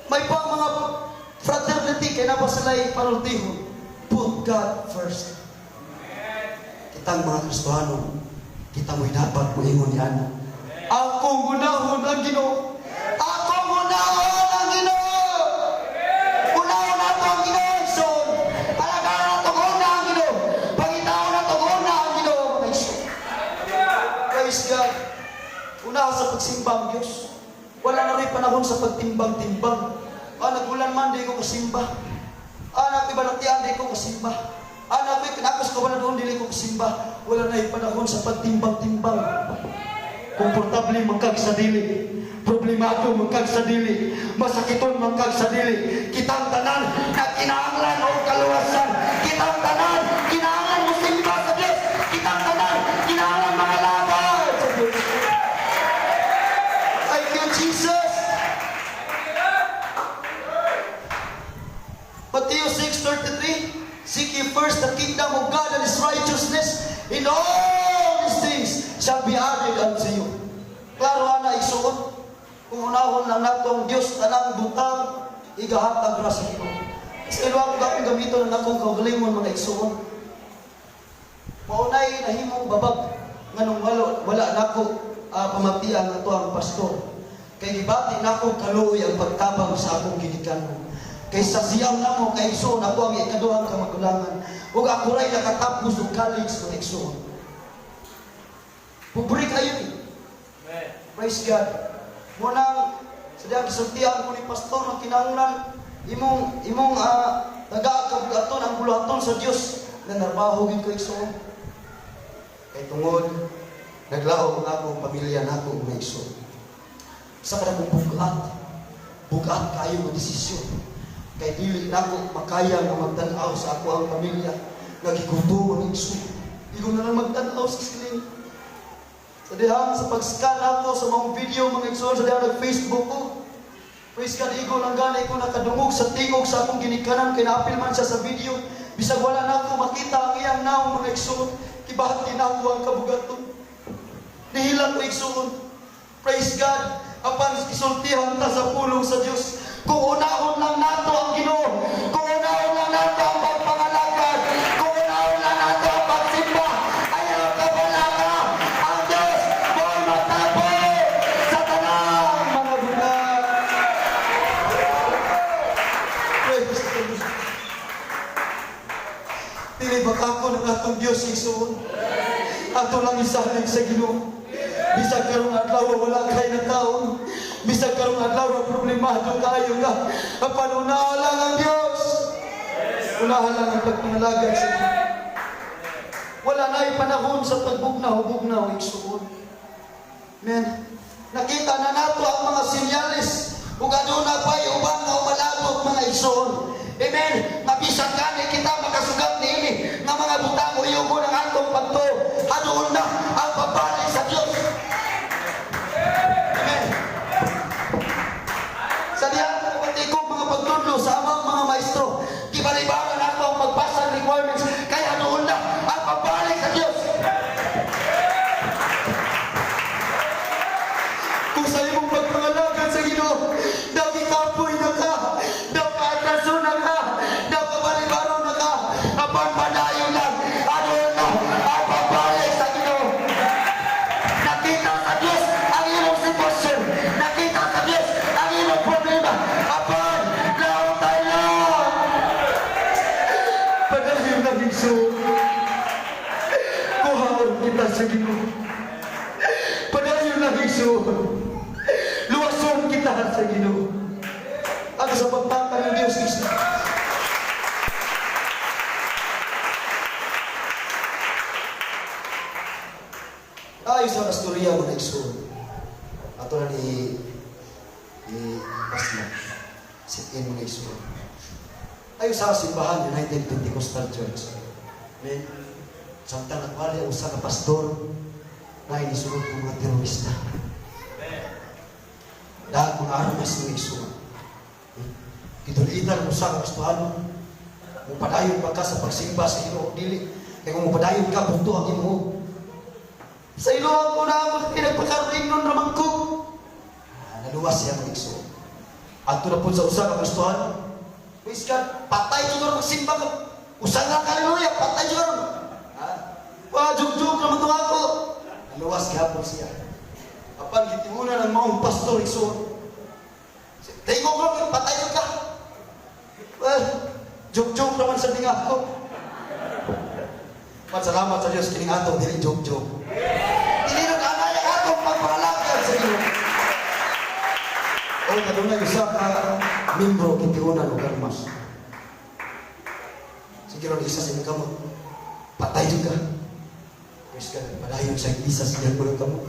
S1: May pa mga fraternity kaya na pa sila'y panultihon. Put God first. Kitang mga Kristohano, kita mo'y dapat mo ingon yan. Ako gunahon ang Ginoo. Ako gunahon ang Ginoo. Gunahon na ito ang Ginoo. Son. Alagaan na ito guna ang Ginoo. Pangitaon na ito guna ang Ginoo. Praise God. Una sa pagsimbang Diyos. Wala na rin panahon sa pagtimbang-timbang. Nagulan man, di ko kasimba. Anak, ibalatian, di ko kasimba. Anak, pinakos ko ba na doon, di ko kasimba. Wala na rin panahon sa pagtimbang-timbang. Komportable magkag sa dili, problemado magkag sa dili, masakiton magkag sa dili. Kitang tanan na kinahanglan o kaluwasan. Kitang tanan kinahanglan mo simba sa Diyos. Kitang tanan kinahanglan mga laban sa Diyos. Thank you, Jesus. Matthew 6:33, seek ye first the kingdom of God and His righteousness, in all these things shall be added unto you. Klaro na isuot. Kung unahon lang nato ang Diyos, tanang butang, igahatag ra sa Ginoo. Sa ilo ako gapong gamito ng akong kaugalingon mga isuot. Maunay nahimong babag nganong wala nako pamatian nato ang pastor. Kay gibati nako kaluoy ang pagtabang sa akong ginikanon. Kay sa siyang namo kay isuot ako ang ikaduhang kamagulangan. Ug ako ray nakatapos og college mga isuot. Pobre kayo ni. Praise God. Munang sadya gisultihan ko ni pastor na kinahanglan imong taga-kabugaton ang buluhaton sa Dios na narbaho gid ko igsoon. Kay tungod naglaom ang akong pamilya nako mga igsoon. Sa kada kong bugat kayo mo desisyon. Kay dili nako makaya nga magtan-aw sa ako ang pamilya nga gigutom ng igsoon. Igo na lang magtan-aw sa screen. Sa dihang sa pag-scan ako sa mga video, mga igsoon, sa dihang nag-Facebook ko. Praise God, igo lang ganay ko nakadungog sa tingog sa akong ginikanan, kay naapil man siya sa video. Bisag wala na ako makita ang iyang naong mga igsoon, kibahati na ako ang kabugaton. Nihilang ko igsoon. Praise God, apan isultihan ta sa pulong sa Diyos. Kung unahon lang nato ang Ginoo, kung unahon lang nato ang pagpangalagad, kung unahon lang nato ang pagsimba, ayaw ka wala ka. Ang Diyos mo'y matabo sa tanang mga bulan. Praise God. Dili ba ako ng atong Diyos igsoon? ato lang isalig sa Ginoo. Bisag karong adlaw wala kay na taon, bisag karong adlaw problemado kayo ka, apan unahan lang ang Dios. Unahan lang ang pagpangalagad sa Ginoo. Wala na panahon sa pagbugnaw-bugnaw igsuon. Men, nakita na nato ang mga sinyalis ug aduna pay uban nga umalabot mga igsuon. Amen. Mabisan gani kita makasugat niini nga mga butang uyugon ang atong pagto. Adoon na ang pagbalik sa Dios. Amen. Sa diha patikog mga pagtudlo sa amang mga maestro, gibalibaran nato ang magpasa ng requirements kaya adoon na ang pagbalik sa Dios. Kung sa imong pagpangalagan sa Ginoo, daw ikapoy na ka, daw kaatraso na ka, daw kabalibaro na ka, apan padayon lang, adoon na ang pagbalik sa Ginoo. Nakita sa Diyos ang iyong sitwasyon, nakita sa Diyos ang iyong problema, apan laon tayo lang. Padayon na Ginoo, kuhaon kita sa Ginoo. Padayon na Ginoo, luwason kita sa Ginoo. Ang sa pagpapal ng Diyos Kristo. Ayo sa kasturya mo na igsoon. Ato na ni Pastor. Sit-in mo na igsoon. Ayo sa simbahan United Pentecostal Church. Amen. Samtang nakwali ang usa ka pastor na inisulod ng mga terorista. Dahil mga armas ng igsoon. Kitulitan mo sa kapastuhan mo padayon pa ka sa pagsimba sa Ginoo dili kay kung padayon ka punto ang Ginoo sa iluwang ko na ako pinagpakaring nun naman ko naluwas siya ng igsoon adto na po sa usa ka kapastuhan please God patay siguro magsimba ka usa nga haleluya patay siguro jug-jug naman ito ako naluwas gapon siya apan gitimunan ng maong pastor igsoon tingko ko patay ka. Jog-jog naman sa tinga ko. Salamat sa Diyos, kining atong dili jog-jog. Dili na kanaya atong pagpalakad sa Ginoo. O kadunay usa ka membro kitiunan og armas. Sige ron isa sa inyo kamo. Patay jud ka. Yes ka padayon sa isa sa inyo kamo.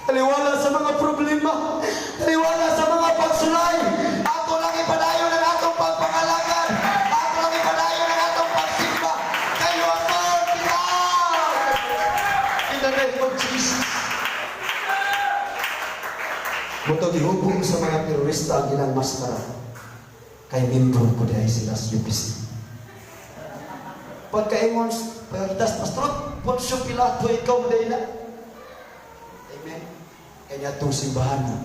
S1: Taliwala sa mga problema, taliwala sa mga pagsulay. Ato lang ipadayon ang atong pagpangalagan. Ato lang ipadayon ang atong pagsimba. Kayo ang kita. In the name of Jesus. Muto gihubong sa mga terorista ang ilang maskara. Kay membro ko dahil sila sa UPC. Pagkaingon, pagdas pastor, Poncio Pilato, ikaw dahil na. Amen. Kaya itong simbahan na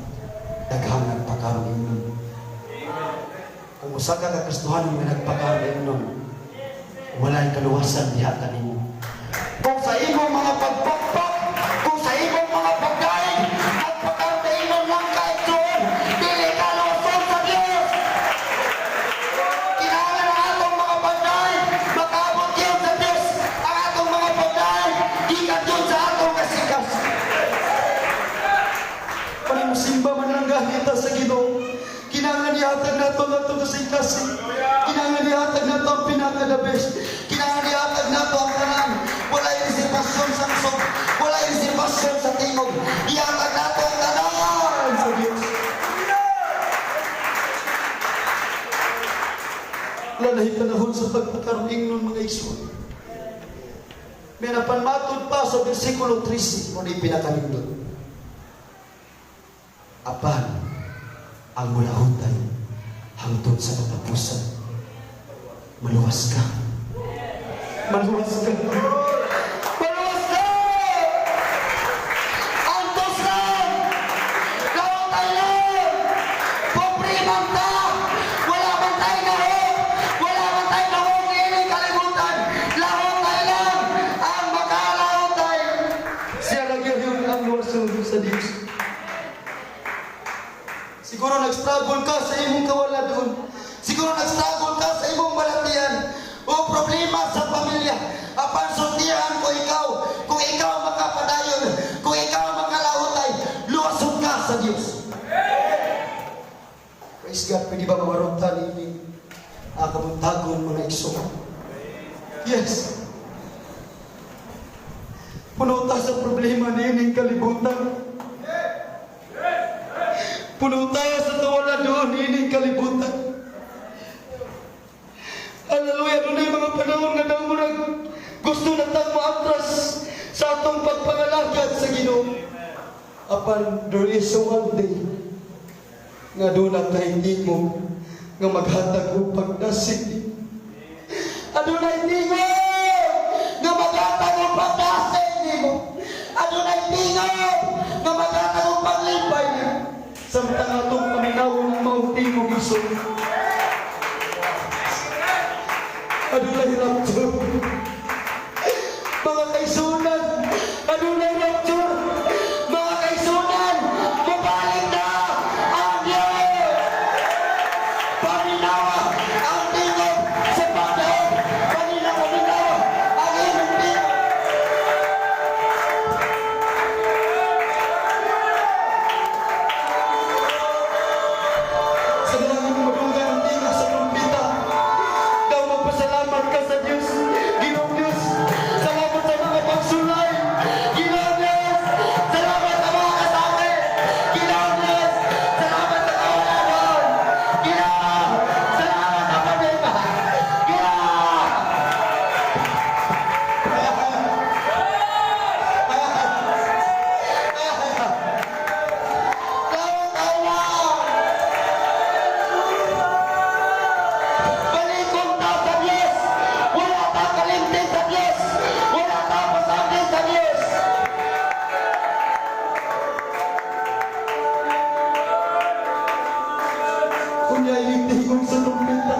S1: daghangan pagkaroon nun. Kung usa ka kakristuhan nga nagpakaroon nun, wala'y kaluwasan diha kanimo. Kung sa imong mga pagpakpak, kung sa imong mga pagkain, at pagkaroon lang kahit doon, dili ka luwasan sa Diyos. Kinahanglan ang atong mga pagkain, makaabot yun sa Diyos. Ang atong mga pagkain, ikat yun sa atong kasikas. Simba man lang ganita sa Ginoo. Kinahanglan ihatag nato ang atong kasing-kasing. Kinahanglan ihatag nato ang pinaka-the-best. Kinahanglan ihatag nato ang tanan. Wala'y reservasyon sa kusog. Wala'y reservasyon sa tingog. Ihatag nato ang tanan sa Diyos. Wala na panahon sa pagpakaroon nun mga igsoon. May napanmatod pa sa versikulo 13 kung ipinakalindot. Apan ang mulahutay hangtod sa katapusan. Maluwas ka. Maluwas ka. Maluwas ka! Antos ka! Lahutay lang! Pobre man ka! Wala man tayo nahok! Wala man tayo nahok ining kalimutan! Lahutay lang! Ang makalahutay! Siya lagi yung ang luwasun sa Diyos. Siguro nag-struggle ka sa imong kawaladon. Siguro nag-struggle ka sa imong balatian. O problema sa pamilya. Apan sultihan ko ikaw. Kung ikaw God, pwede ba mawarutan ini? Kamuntagon mga igsoon. Yes. Punuta sa problema nining kalibutan. Punuta sa tawala doon nining kalibutan. Hallelujah, doon ay mga panahon nga daw murag gusto na tang maatras sa atong pagpangalagad sa Ginoo. Apan there is one day nga doon ang kahinding nga maghatag og pagdasig. Adunay tingog nga maghatag og pagdasig nimo. Adunay tingog nga maghatag og paglipay nimo. Samtang atong paminawon ng mautingog isog. Adunay rapture. Mga kaisunan, adunay rapture. Mga kaisunan, mabalik na ang Diyos. Paminawa ang tingog sa panahon. Paminawa ang iyong tingog. Sa dalangin mo madugan ang tingog sa trumpeta. Daw magpasalamat ka sa Diyos. Ginoong Diyos, salamat sa mga pagsulay. Ginoong Diyos, salamat sa mga kasakit. Ginoong Diyos, salamat sa kawalan. Ginoong, salamat sa problema. Ginoong! Balikon ta sa Diyos. Wala ta kalimtin sa Diyos. Wala ta pasangin sa Diyos. Kunya iligtigong sa trumpeta.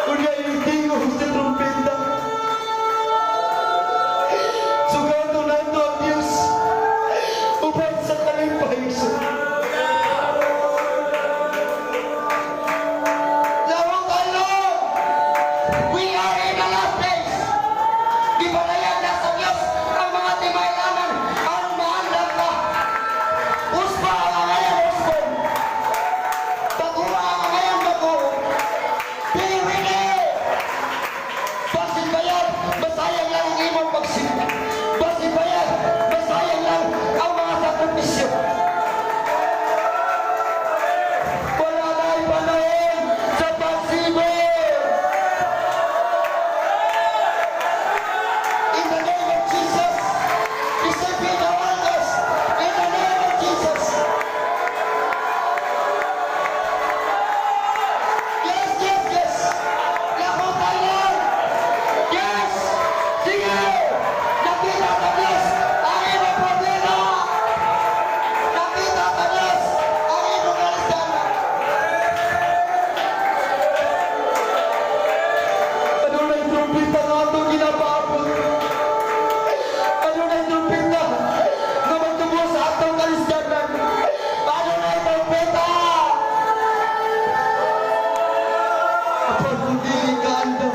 S1: Kunya iligtigong sa trumpeta. Sugato na ito ang Diyos. Upang sa kalimpay sa Lawang kayo! We are in the last days! Gibalayan na sa Diyos ang mga timaylanan ang mahandang ka. Uspa ang ngayon uspo. Baguha ang ngayon bago. Piliwini! Basin bayan, masayang lang ang imong pagsimba. Basin bayan, masayang lang ang mga sakripisyo. Wala na'y panahon sa pagsibo. In the name of Jesus, discipline around us. In the name of Jesus. Yes, yes, yes. Lakutan yan. Yes. Sige. Nakita sa Diyos ang iyong problema. Nakita sa Diyos ang iyong kalisama. Adunay trumpeta nga ito ginapaabot. Adunay trumpeta nga magtubo sa atong kalisdanan. Adunay trumpeta. Apag kung dili ka anda